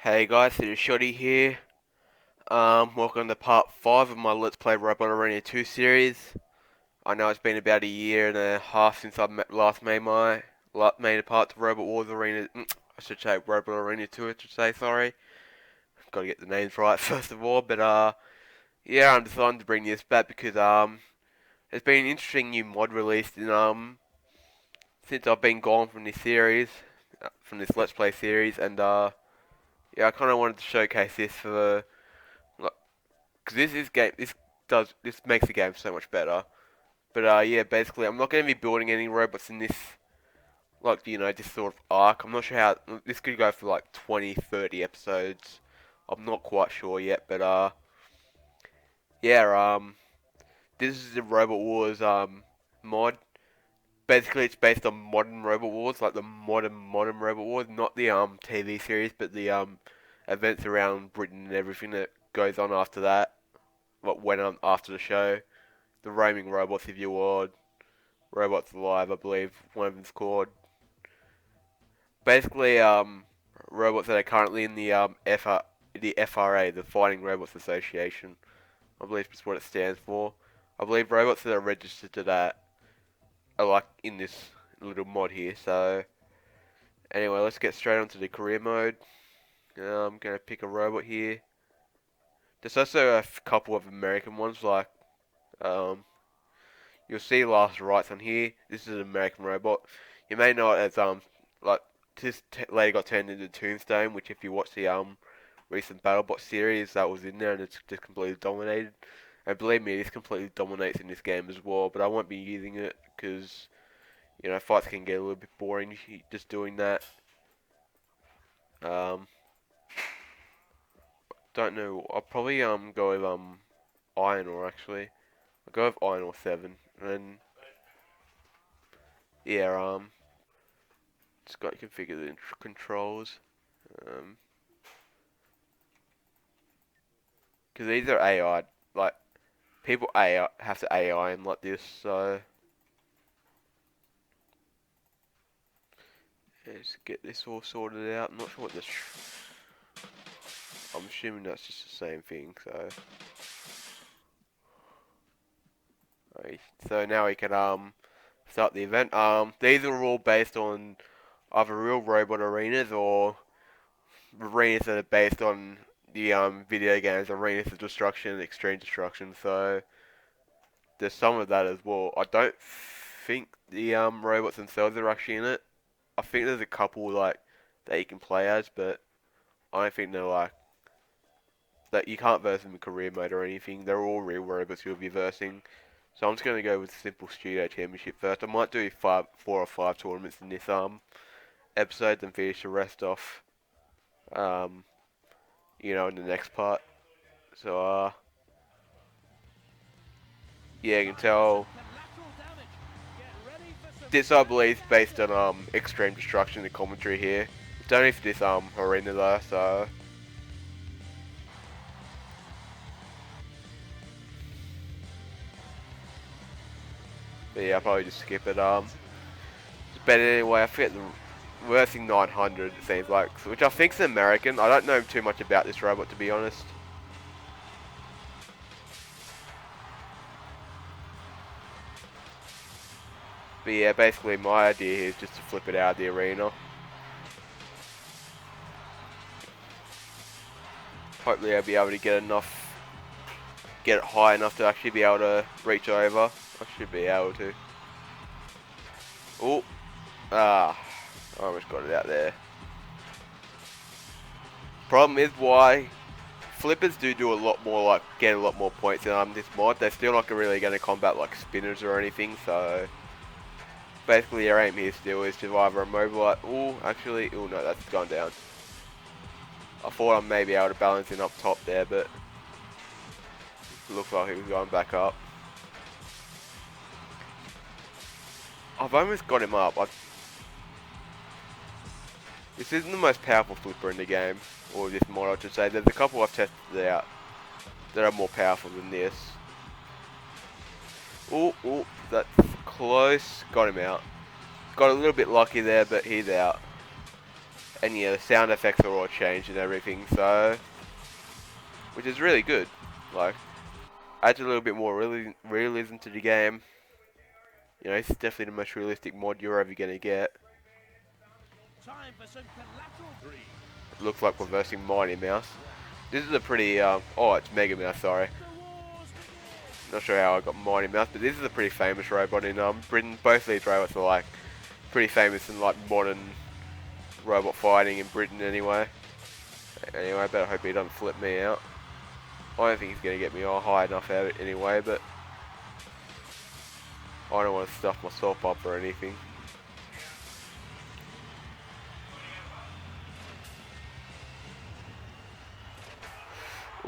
Hey guys, it is Shoddy here. Welcome to part 5 of my Let's Play Robot Arena 2 series. I know it's been about a year and a half since I last made a part to Robot Wars Arena. I should say Robot Arena 2. I should say sorry. Got to get the names right first of all. But yeah, I'm deciding to bring this back because there's been an interesting new mod released in since I've been gone from this series, from this Let's Play series, and yeah, I kind of wanted to showcase this for the because this makes the game so much better. But yeah, basically, I'm not going to be building any robots in this, like, this sort of arc. I'm not sure how this could go for like 20, 30 episodes. I'm not quite sure yet, but yeah, this is the Robot Wars mod. Basically, it's based on modern Robot Wars, like the modern Robot Wars, not the TV series, but the events around Britain and everything that goes on after that. What went on after the show. The Roaming Robots, if you would. Robots Alive, I believe one of them's called. Basically, robots that are currently in the the FRA, the Fighting Robots Association. I believe that's what it stands for. I believe robots that are registered to that are like in this little mod here. So anyway, let's get straight onto the career mode. I'm gonna pick a robot here. There's also a couple of American ones like um, you'll see last rights on here. This is an American robot. You may know it as like this later got turned into Tombstone, which if you watch the recent BattleBot series, that was in there and it's just completely dominated. And believe me, this completely dominates in this game as well. But I won't be using it because fights can get a little bit boring just doing that. Um, don't know. I'll probably go with Iron Ore actually. I'll go with Iron Ore 7 and then yeah just got to configure the controls. Um, Because these are AI, like, people AI have to AI them like this, so let's get this all sorted out. I'm not sure what this. I'm assuming that's just the same thing. So, okay, so now we can start the event. These are all based on either real robot arenas or arenas that are based on the video games Arenas of Destruction, Extreme Destruction. So there's some of that as well. I don't think the robots themselves are actually in it. I think there's a couple like that you can play as, but I don't think they're like that. You can't verse them in career mode or anything. They're all real robots you'll be versing. So I'm just gonna go with simple studio championship first. I might do 4 or 5 tournaments in this episode, then finish the rest off, um, in the next part. So yeah, you can tell this I believe is based on extreme destruction and commentary here. It's only for this arena though, so. But yeah, I'll probably just skip it. But anyway, I forget the versing 900. It seems like, which I think's American. I don't know too much about this robot to be honest. But yeah, basically my idea here is just to flip it out of the arena. Hopefully I'll be able to get it high enough to actually be able to reach over. I should be able to. Oh, I almost got it out there. Problem is why flippers do a lot more, like get a lot more points in this mod. They're still not really going to combat like spinners or anything, so basically your aim here still is to either immobilize. Oh, actually, oh no, that's gone down. I thought I may be able to balance him up top there, but it looks like he was going back up. I've almost got him up. This isn't the most powerful flipper in the game, or this mod I should say. There's a couple I've tested out that are more powerful than this. Oh, that's close. Got him out. Got a little bit lucky there, but he's out. And yeah, the sound effects are all changed and everything, so which is really good. Like, adds a little bit more realism to the game. You know, it's definitely the most realistic mod you're ever gonna get. It looks like we're versing Mighty Mouse. This is a pretty, oh, it's Mega Mouse, sorry. Not sure how I got Mighty Mouse, but this is a pretty famous robot in Britain. Both of these robots are like pretty famous in like modern robot fighting in Britain anyway. Anyway, I better hope he doesn't flip me out. I don't think he's gonna get me all high enough at it anyway, but I don't want to stuff myself up or anything.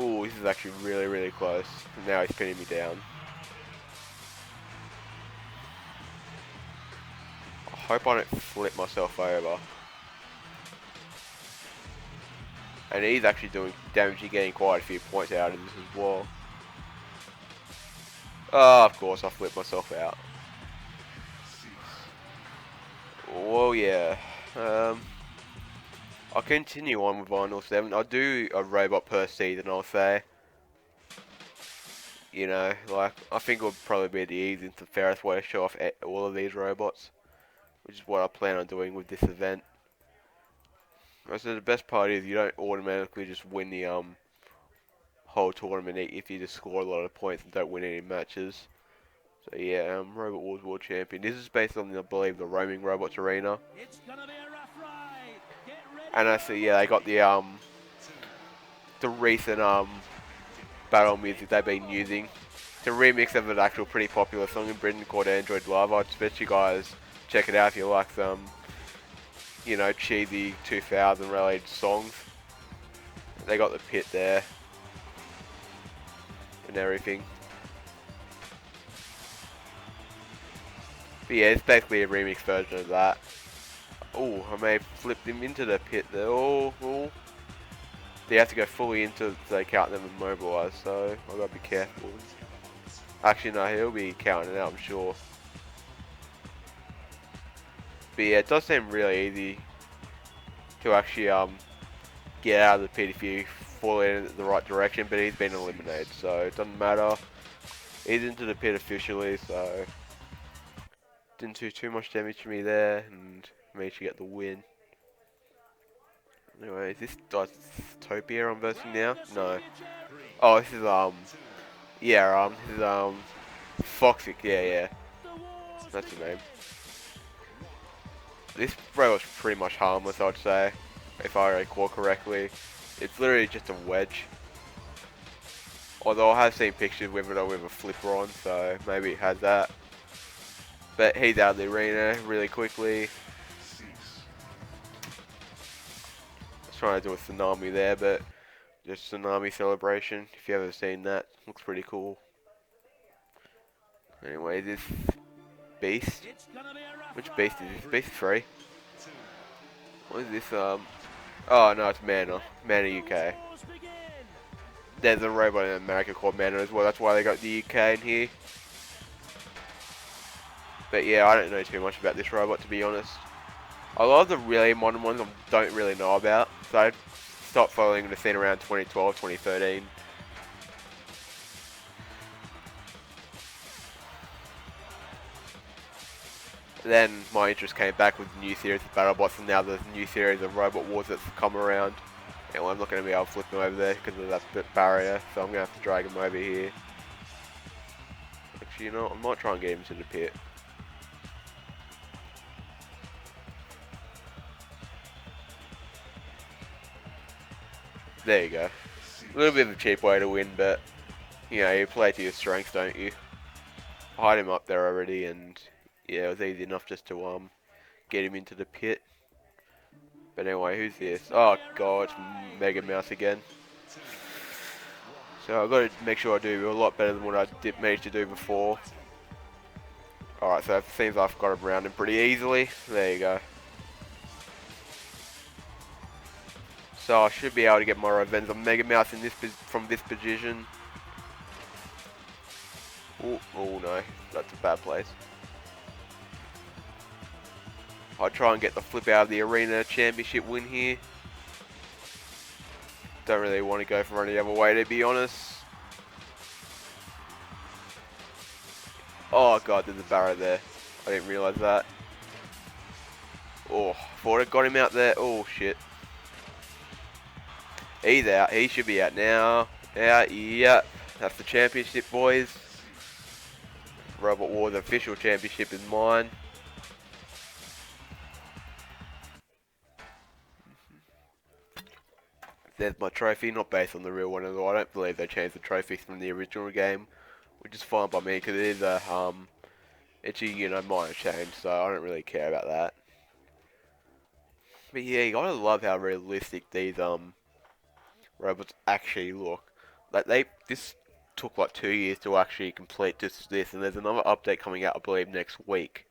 Ooh, this is actually really, really close. Now he's pinning me down. I hope I don't flip myself over. And he's actually doing damage, he's getting quite a few points out of this as well. Oh, of course, I flipped myself out. Well, yeah. I'll continue on with Vinyl 7. I'll do a robot per season, I'll say. You know, like, I think it would probably be the easiest and fairest way to show off all of these robots. Which is what I plan on doing with this event. So the best part is you don't automatically just win the whole tournament if you just score a lot of points and don't win any matches. So yeah, Robot Wars World Champion. This is based on, I believe, the Roaming Robots Arena. And I see, yeah, they got the recent battle music they've been using. It's a remix of an actual pretty popular song in Britain called Android Love. I'd expect you guys check it out if you like some, you know, cheesy 2000 related songs. They got the pit there and everything. But yeah, it's basically a remix version of that. Oh, I may have flipped him into the pit there. Oh. They have to go fully into so they count them immobilized, so I've got to be careful. Actually, no, he'll be counting it out, I'm sure. But yeah, it does seem really easy to actually get out of the pit if you fall in the right direction, but he's been eliminated, so it doesn't matter. He's into the pit officially, so didn't do too much damage to me there, and managed to get the win. Anyway, is this Dystopia I'm versing now? No. Oh, this is yeah, this is Foxic, yeah. That's the name. This robot's pretty much harmless, I'd say, if I recall correctly. It's literally just a wedge. Although I have seen pictures with it with a flipper on, so maybe it has that. But he's out of the arena really quickly. I was trying to do a tsunami there, but just tsunami celebration, if you've ever seen that, looks pretty cool. Anyway, this beast. Which beast is this? Beast 3? What is this, oh no, it's Mana. Mana UK. There's a robot in America called Mana as well, that's why they got the UK in here. But yeah, I don't know too much about this robot, to be honest. A lot of the really modern ones I don't really know about, so I stopped following the scene around 2012, 2013. Then my interest came back with the new series of BattleBots, and now there's a new series of Robot Wars that's come around. And I'm not going to be able to flip him over there because of that barrier, so I'm going to have to drag him over here. Actually, you know, I might try and get him to the pit. There you go. A little bit of a cheap way to win, but, you know, you play to your strengths, don't you? I hide him up there already, and yeah, it was easy enough just to get him into the pit. But anyway, who's this? Oh god, it's Mega Mouse again. So I've got to make sure I do a lot better than what I managed to do before. Alright, so it seems I've got him around him pretty easily. There you go. So I should be able to get my revenge on Mega Mouse in this from this position. Oh no, that's a bad place. I'll try and get the flip out of the arena championship win here. Don't really want to go for any other way, to be honest. Oh god, there's a barrow there. I didn't realise that. Oh, thought I got him out there. Oh shit. He's out. He should be out now. Out, yeah. That's the championship, boys. Robot Wars official championship is mine. There's my trophy, not based on the real one at all. I don't believe they changed the trophies from the original game, which is fine by me because it is a it's a minor change, so I don't really care about that. But yeah, you gotta love how realistic these robots actually look. Like this took like 2 years to actually complete just this, and there's another update coming out, I believe, next week,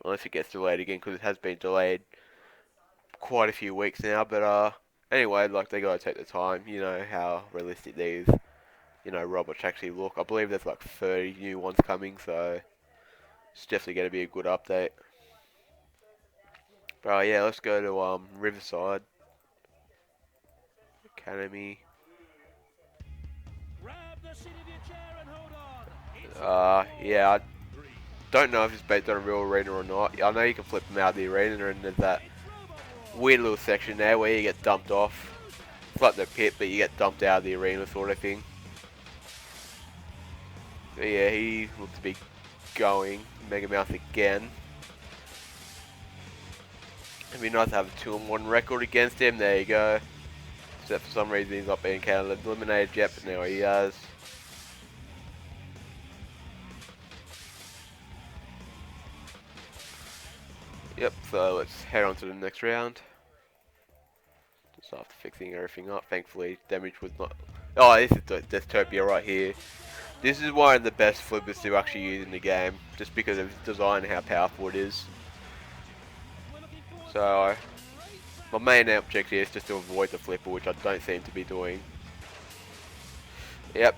unless it gets delayed again because it has been delayed quite a few weeks now. But anyway, like they gotta take the time. You know how realistic these robots actually look. I believe there's like 30 new ones coming, so it's definitely gonna be a good update. But yeah, let's go to Riverside Academy. Yeah, I don't know if it's based on a real arena or not. I know you can flip them out of the arena, and there's that weird little section there where you get dumped off. It's like the pit, but you get dumped out of the arena sort of thing. But yeah, he looks to be going Mega Mouth again. It'd be nice to have a 2-1 record against him. There you go. Except for some reason he's not being counted eliminated yet, but now he has. Yep, so let's head on to the next round. Just after fixing everything up, thankfully damage was not... Oh, this is Dystopia right here. This is one of the best flippers to actually use in the game, just because of its design and how powerful it is. So, my main objective is just to avoid the flipper, which I don't seem to be doing. Yep,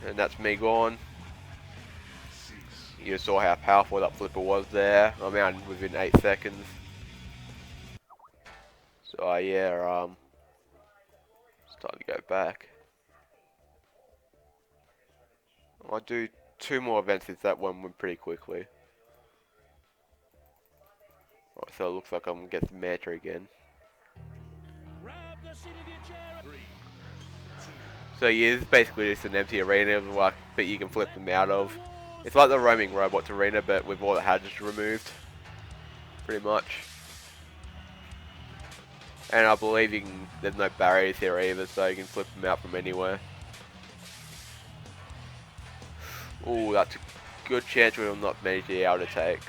and that's me gone. You saw how powerful that flipper was there. I'm out within 8 seconds. So yeah, it's time to go back. I'll do 2 more events since that one went pretty quickly. Right, so it looks like I'm against Manta again. So yeah, it's basically just an empty arena but you can flip them out of. It's like the roaming robots arena, but with all the hazards removed, pretty much. And I believe there's no barriers here either, so you can flip them out from anywhere. Ooh, that's a good chance we'll not manage to be able to take.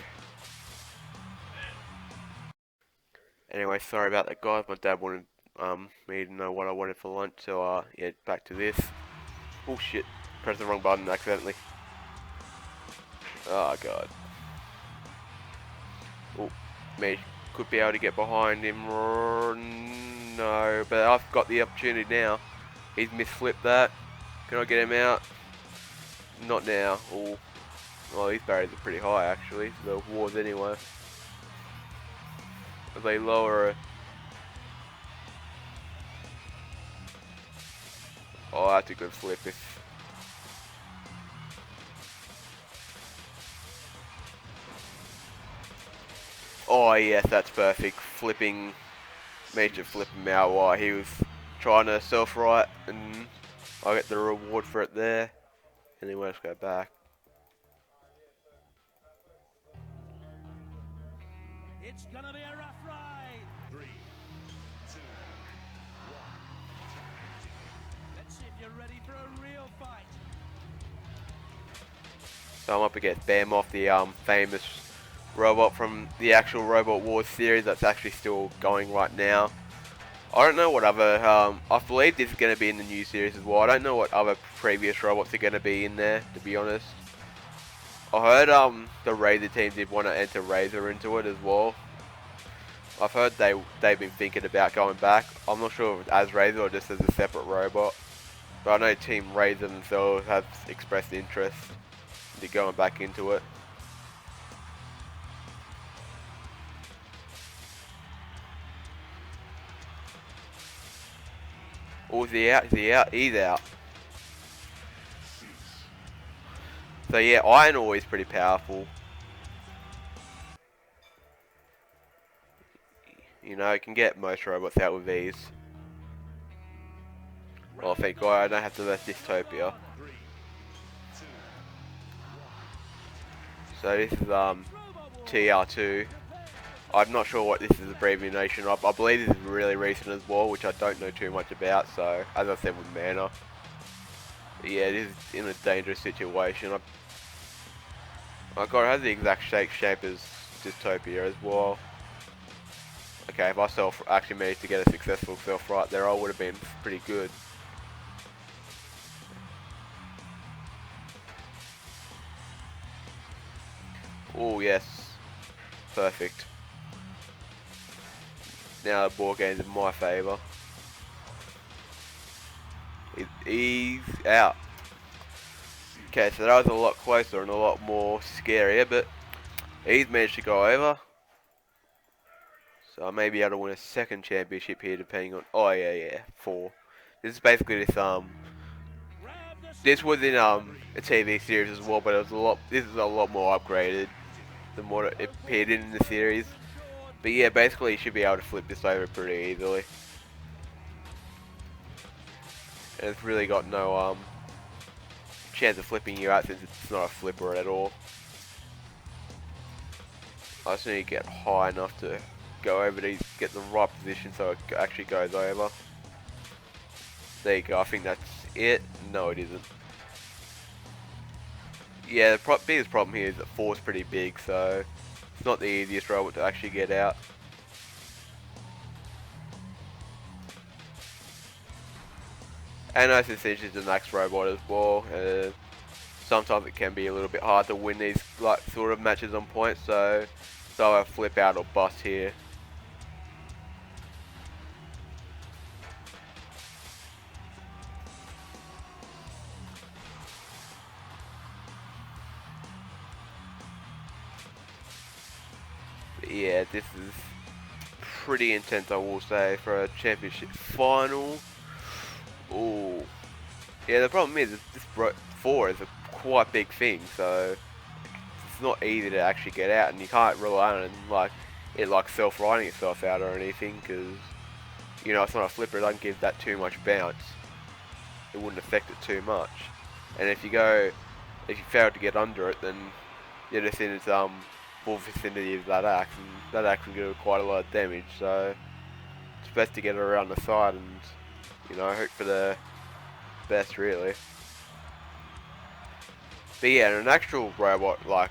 Anyway, sorry about that, guys. My dad wanted me to know what I wanted for lunch, so yeah, back to this. Oh shit, pressed the wrong button accidentally. Oh god. Oh, me could be able to get behind him. No, but I've got the opportunity now. He's misflipped that. Can I get him out? Not now. Oh, well, these barriers are pretty high actually. The wars anyway. As they lower it. Oh, that's a good flip. Oh yes, that's perfect. Flipping, major flipping out while he was trying to self-right, and I get the reward for it there. Anyway, let's go back. It's gonna be a rough ride. 3, 2, 1. Let's see if you're ready for a real fight. So I'm up against Behemoth, the famous robot from the actual Robot Wars series that's actually still going right now. I don't know what other, I believe this is going to be in the new series as well. I don't know what other previous robots are going to be in there, to be honest. I heard the Razor team did want to enter Razor into it as well. I've heard they've been thinking about going back. I'm not sure if it's as Razor or just as a separate robot. But I know Team Razor themselves have expressed interest in going back into it. Oh, is he out? Is he out? He's out. So yeah, Iron Ore is pretty powerful. You know, it can get most robots out with ease. Oh, thank God I don't have to let Dystopia. So this is TR2. I'm not sure what this is abbreviation of. I believe this is really recent as well, which I don't know too much about. So as I said with Mana, yeah, it is in a dangerous situation. I got it has the exact shape as Dystopia as well. Okay, if I actually managed to get a successful self right there, I would have been pretty good. Oh yes, perfect. Now the board game's in my favour. He's out. Okay, so that was a lot closer and a lot more scarier, but he's managed to go over. So I may be able to win a second championship here, depending on. Oh yeah, 4. This is basically this This was in a TV series as well, but it was a lot. This is a lot more upgraded than what it appeared in the series. But yeah, basically you should be able to flip this over pretty easily. And it's really got no chance of flipping you out since it's not a flipper at all. I just need to get high enough to go over these, get the right position so it actually goes over. There you go, I think that's it. No, it isn't. Yeah, the biggest problem here is that 4 is pretty big, so it's not the easiest robot to actually get out. And that's essentially the next robot as well. Sometimes it can be a little bit hard to win these like sort of matches on points, so I flip out or bust here. But yeah, this is pretty intense, I will say, for a championship final. Ooh. Yeah, the problem is this 4 is a quite big thing, so it's not easy to actually get out, and you can't rely on it like self-riding itself out or anything, because you know it's not a flipper. It doesn't give that too much bounce. It wouldn't affect it too much. And if you fail to get under it, then you're just in its full vicinity of that axe, and that axe can do quite a lot of damage. So it's best to get it around the side and hope for the best, really. But yeah, in an actual robot like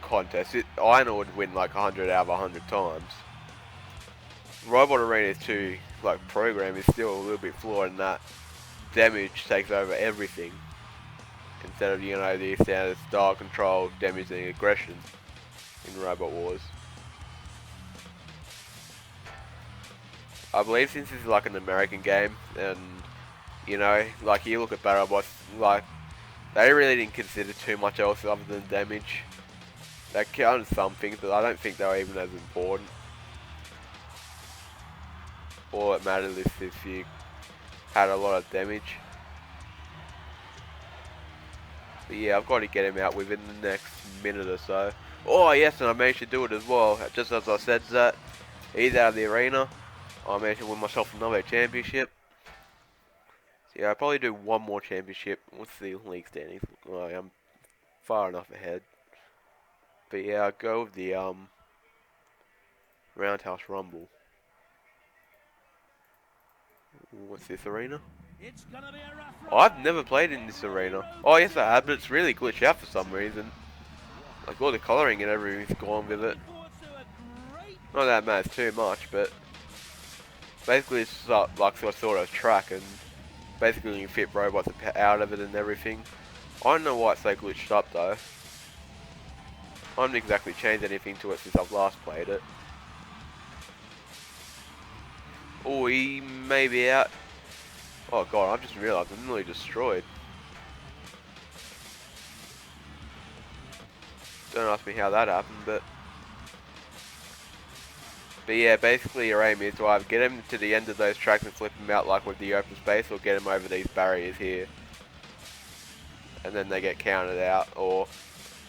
contest, Iron would win like 100 out of 100 times. Robot Arena 2 like program is still a little bit flawed in that damage takes over everything instead of the standard style control, damage and aggression in Robot Wars. I believe since this is like an American game, and like you look at BattleBots, like they really didn't consider too much else other than damage. They counted some things, but I don't think they were even as important. All that mattered is if you had a lot of damage. But yeah, I've got to get him out within the next minute or so. Oh yes, and I managed to do it as well. Just as I said that, he's out of the arena. I managed to win myself another championship. So yeah, I'll probably do one more championship. What's the league standings? Oh, I'm far enough ahead. But yeah, I'll go with the Roundhouse Rumble. What's this arena? Oh, I've never played in this arena. Oh yes I have, but it's really glitched out for some reason. Like all the colouring and everything's gone with it. Not that it matters too much, but basically it's like sort of track, and basically you can fit robots out of it and everything. I don't know why it's so glitched up though. I haven't exactly changed anything to it since I've last played it. Oh, he may be out. Oh god, I've just realised I'm nearly destroyed. Don't ask me how that happened, but But yeah, basically your aim is to either get him to the end of those tracks and flip him out like with the open space, or get him over these barriers here. And then they get counted out, or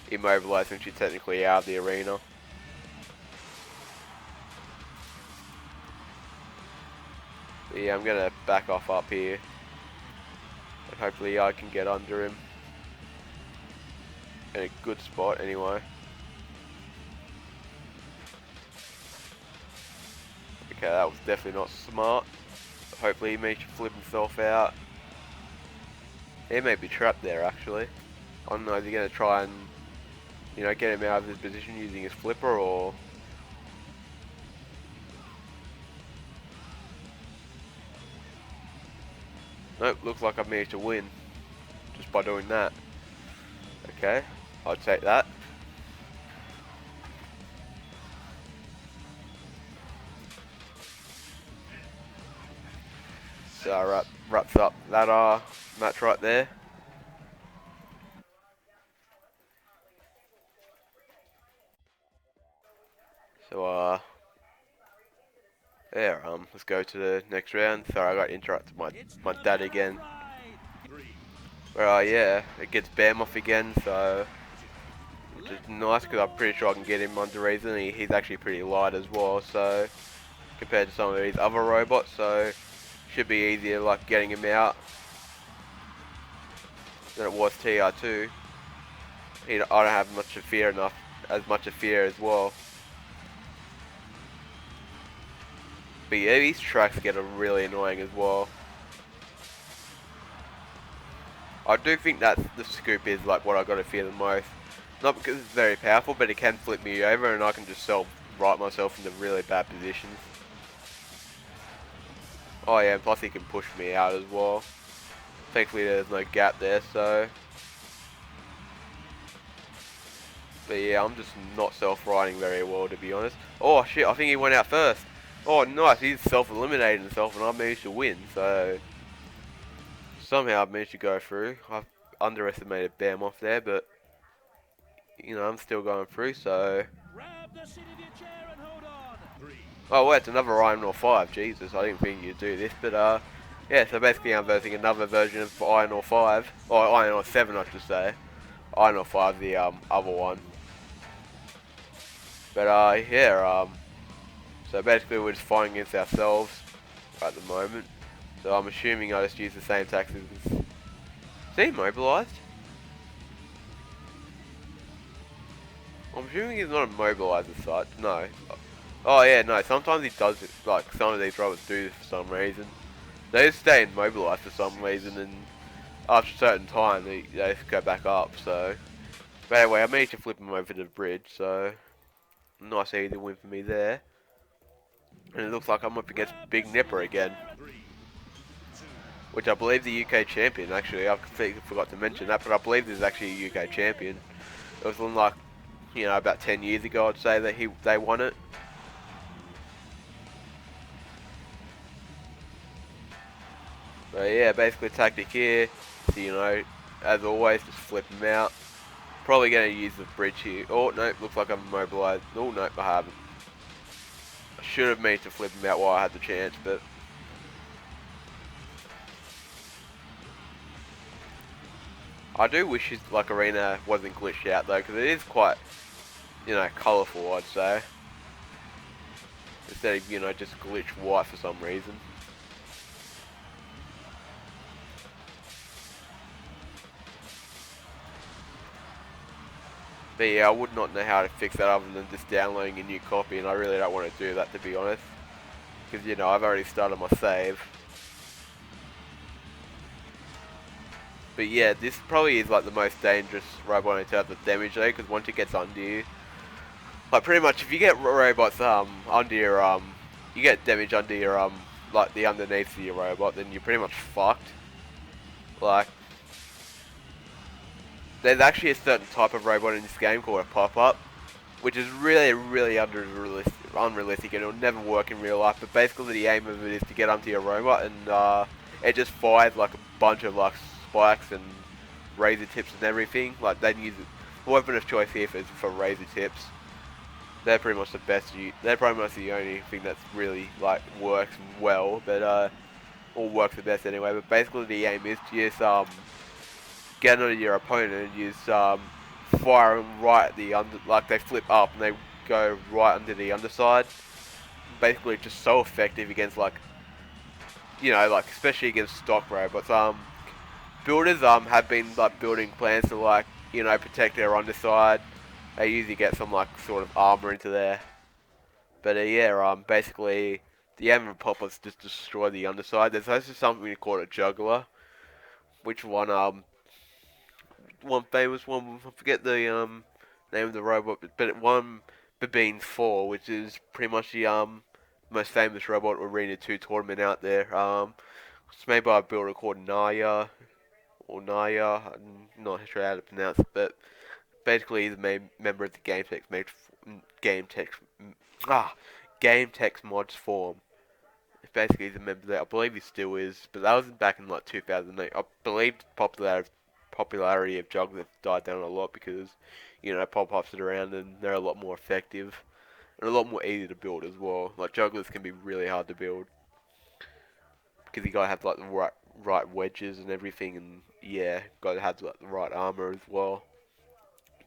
immobilized since you're technically out of the arena. But yeah, I'm going to back off up here. And hopefully I can get under him. In a good spot anyway. Okay, that was definitely not smart. Hopefully he managed to flip himself out. He may be trapped there actually. I don't know, is he going to try and, you know, get him out of his position using his flipper, or... Nope, looks like I've managed to win. Just by doing that. Okay, I'll take that. So wraps up that match right there. So yeah, let's go to the next round. Sorry, I got interrupted by my dad again. Well, yeah, it gets Bam off again, so which is nice because I'm pretty sure I can get him under reason. He's actually pretty light as well, so compared to some of these other robots, so should be easier like getting him out than it was TR2. I don't have much of fear as much of fear as well. But yeah, these tracks get really annoying as well. I do think that the scoop is like what I got to fear the most. Not because it's very powerful, but it can flip me over and I can just right myself into really bad positions. Oh yeah, and plus he can push me out as well. Thankfully there's no gap there, so... But yeah, I'm just not self-riding very well, to be honest. Oh shit, I think he went out first. Oh nice, he's self-eliminated himself and I managed to win, so... Somehow I've managed to go through. I've underestimated Bam off there, but... You know, I'm still going through, so... Oh wait, it's another Iron Ore 5, Jesus, I didn't think you'd do this, but yeah, so basically I'm versing another version of Iron Ore 5, or Iron Ore 7 I should say. Iron Ore 5, the other one. But yeah, so basically we're just fighting against ourselves at the moment. So I'm assuming I just use the same tactics. Is he immobilized? I'm assuming he's not immobilized as such, no. Oh yeah, no, sometimes he does it, like some of these robots do this for some reason. They just stay immobilized for some reason, and after a certain time they just go back up, so. But anyway, I managed to flip him over the bridge, so nice easy win for me there. And it looks like I'm up against Big Nipper again. Which I believe the UK champion, actually. I completely forgot to mention that, but I believe this is actually a UK champion. It was like, you know, about 10 years ago I'd say that they won it. So yeah, basically tactic here, so, you know, as always, just flip him out. Probably going to use the bridge here. Oh, no, looks like I'm immobilized. Oh, no, I haven't. I should have meant to flip him out while I had the chance, but... I do wish his, like, arena wasn't glitched out, though, because it is quite, you know, colourful, I'd say. Instead of, you know, just glitched white for some reason. But yeah, I would not know how to fix that other than just downloading a new copy, and I really don't want to do that, to be honest. Because, you know, I've already started my save. But yeah, this probably is like the most dangerous robot in terms of damage though, because once it gets under you, like pretty much if you get robots under your you get damage under your like the underneath of your robot, then you're pretty much fucked. Like, there's actually a certain type of robot in this game called a pop-up, which is really unrealistic and it'll never work in real life. But basically the aim of it is to get onto your robot and it just fires like a bunch of like spikes and razor tips and everything. Like they'd use the weapon of choice here for razor tips. they're pretty much the best. They're pretty much the only thing that's really like works well, but or works the best anyway. But basically, the aim is to just get under your opponent and just fire them right at the under, like they flip up and they go right under the underside. Basically, just so effective against like like especially against stock robots. Builders have been like building plans to like protect their underside. They usually get some like sort of armor into there. But yeah, basically the aim of poppers just destroy the underside. There's also something called a juggler, which one famous one. I forget the name of the robot, but one Babine 4, which is pretty much the most famous robot Arena 2 tournament out there. It's made by a builder called Naya or Naya. I'm not sure how to pronounce it, but basically he's a main member of the GameTech ah Gametechmods form. Basically he's a member there. I believe he still is, but that was back in like 2008. I believe popularity of jugglers died down a lot because pop-ups are around and they're a lot more effective and a lot more easy to build as well. Like jugglers can be really hard to build because you gotta have like the right wedges and everything, and yeah, gotta have like the right armor as well.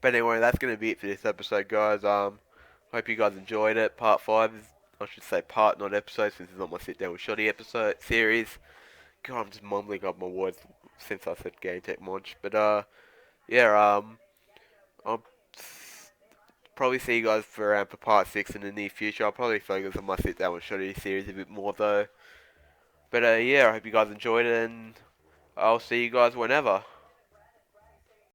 But anyway, that's gonna be it for this episode, guys. Hope you guys enjoyed it. Part 5 is, I should say part, not episode, since it's not my sit down with Shoddy episode series. God, I'm just mumbling up my words since I said Gametechmods. But yeah, I'll probably see you guys for part 6 in the near future. I'll probably focus on my sit down with Shoddy series a bit more though. But yeah, I hope you guys enjoyed it, and I'll see you guys whenever.